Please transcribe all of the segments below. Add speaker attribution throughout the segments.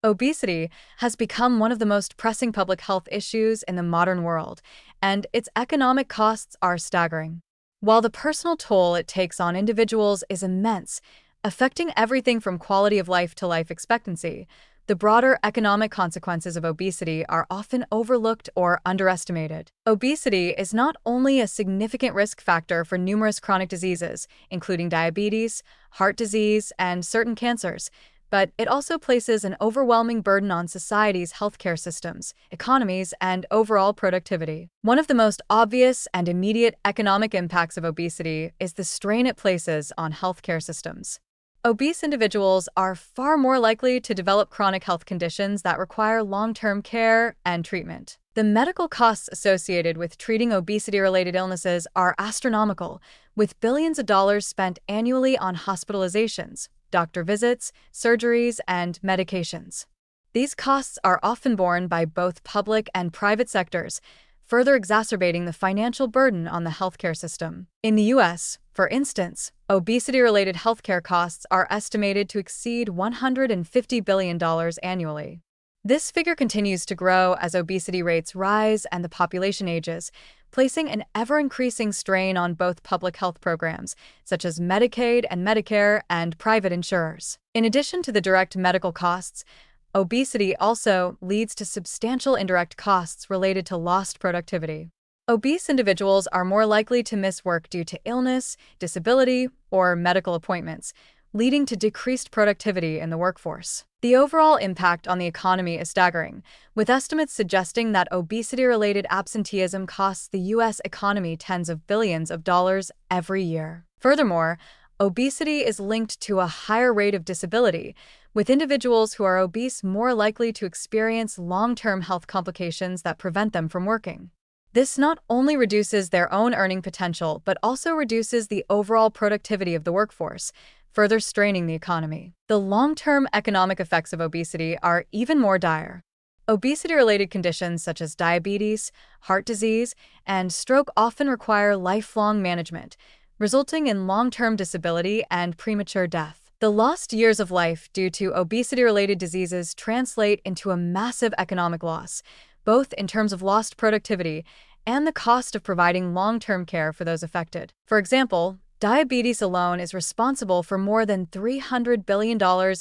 Speaker 1: Obesity has become one of the most pressing public health issues in the modern world, and its economic costs are staggering. While the personal toll it takes on individuals is immense, affecting everything from quality of life to life expectancy, the broader economic consequences of obesity are often overlooked or underestimated. Obesity is not only a significant risk factor for numerous chronic diseases, including diabetes, heart disease, and certain cancers, but it also places an overwhelming burden on society's healthcare systems, economies, and overall productivity. One of the most obvious and immediate economic impacts of obesity is the strain it places on healthcare systems. Obese individuals are far more likely to develop chronic health conditions that require long-term care and treatment. The medical costs associated with treating obesity-related illnesses are astronomical, with billions of dollars spent annually on hospitalizations, doctor visits, surgeries, and medications. These costs are often borne by both public and private sectors, further exacerbating the financial burden on the healthcare system. In the U.S., for instance, obesity-related healthcare costs are estimated to exceed $150 billion annually. This figure continues to grow as obesity rates rise and the population ages, placing an ever-increasing strain on both public health programs, such as Medicaid and Medicare, and private insurers. In addition to the direct medical costs, obesity also leads to substantial indirect costs related to lost productivity. Obese individuals are more likely to miss work due to illness, disability, or medical appointments, leading to decreased productivity in the workforce. The overall impact on the economy is staggering, with estimates suggesting that obesity-related absenteeism costs the U.S. economy tens of billions of dollars every year. Furthermore, obesity is linked to a higher rate of disability, with individuals who are obese more likely to experience long-term health complications that prevent them from working. This not only reduces their own earning potential, but also reduces the overall productivity of the workforce, further straining the economy. The long-term economic effects of obesity are even more dire. Obesity-related conditions such as diabetes, heart disease, and stroke often require lifelong management, resulting in long-term disability and premature death. The lost years of life due to obesity-related diseases translate into a massive economic loss, both in terms of lost productivity and the cost of providing long-term care for those affected. For example, diabetes alone is responsible for more than $300 billion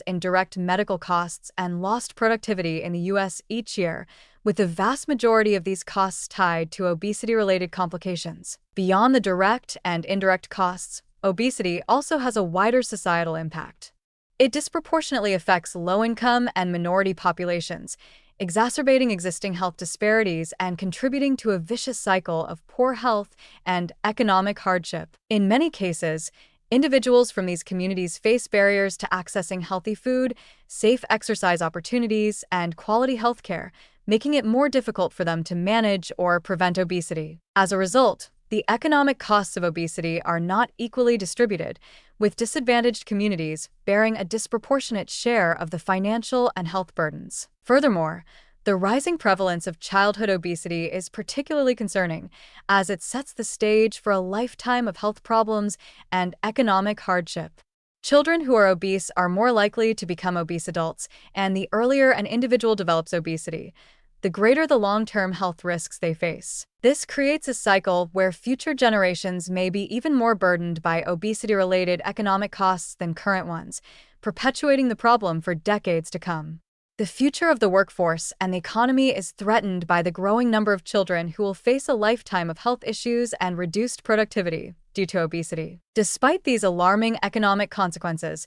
Speaker 1: in direct medical costs and lost productivity in the U.S. each year, with the vast majority of these costs tied to obesity-related complications. Beyond the direct and indirect costs, obesity also has a wider societal impact. It disproportionately affects low-income and minority populations, exacerbating existing health disparities and contributing to a vicious cycle of poor health and economic hardship. In many cases, individuals from these communities face barriers to accessing healthy food, safe exercise opportunities, and quality healthcare, making it more difficult for them to manage or prevent obesity. As a result, the economic costs of obesity are not equally distributed, with disadvantaged communities bearing a disproportionate share of the financial and health burdens. Furthermore, the rising prevalence of childhood obesity is particularly concerning, as it sets the stage for a lifetime of health problems and economic hardship. Children who are obese are more likely to become obese adults, and the earlier an individual develops obesity, the greater the long-term health risks they face. This creates a cycle where future generations may be even more burdened by obesity-related economic costs than current ones, perpetuating the problem for decades to come. The future of the workforce and the economy is threatened by the growing number of children who will face a lifetime of health issues and reduced productivity due to obesity. Despite these alarming economic consequences,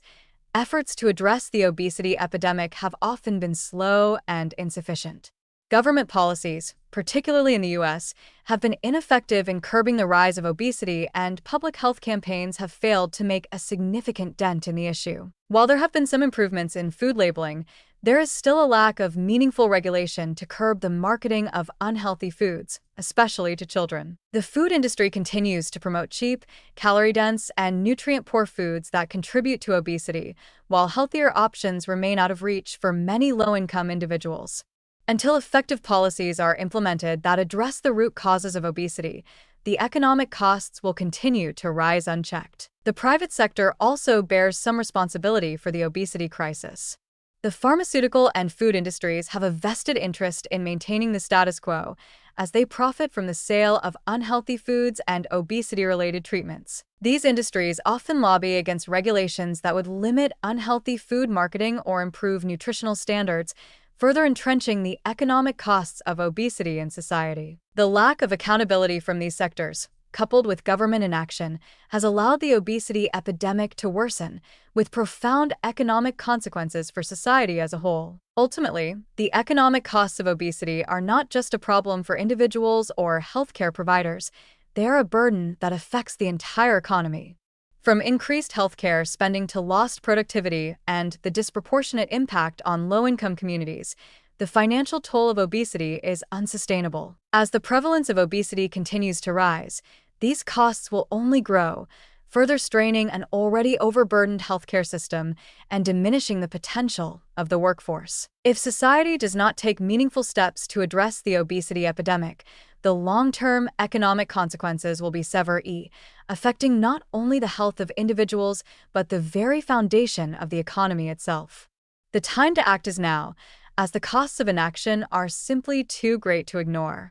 Speaker 1: efforts to address the obesity epidemic have often been slow and insufficient. Government policies, particularly in the U.S., have been ineffective in curbing the rise of obesity, and public health campaigns have failed to make a significant dent in the issue. While there have been some improvements in food labeling, there is still a lack of meaningful regulation to curb the marketing of unhealthy foods, especially to children. The food industry continues to promote cheap, calorie-dense, and nutrient-poor foods that contribute to obesity, while healthier options remain out of reach for many low-income individuals. Until effective policies are implemented that address the root causes of obesity, the economic costs will continue to rise unchecked. The private sector also bears some responsibility for the obesity crisis. The pharmaceutical and food industries have a vested interest in maintaining the status quo, as they profit from the sale of unhealthy foods and obesity-related treatments. These industries often lobby against regulations that would limit unhealthy food marketing or improve nutritional standards, further entrenching the economic costs of obesity in society. The lack of accountability from these sectors, coupled with government inaction, has allowed the obesity epidemic to worsen, with profound economic consequences for society as a whole. Ultimately, the economic costs of obesity are not just a problem for individuals or healthcare providers, they are a burden that affects the entire economy. From increased healthcare spending to lost productivity and the disproportionate impact on low-income communities, the financial toll of obesity is unsustainable. As the prevalence of obesity continues to rise, these costs will only grow, further straining an already overburdened healthcare system and diminishing the potential of the workforce. If society does not take meaningful steps to address the obesity epidemic, the long-term economic consequences will be severe, affecting not only the health of individuals but the very foundation of the economy itself. The time to act is now, as the costs of inaction are simply too great to ignore.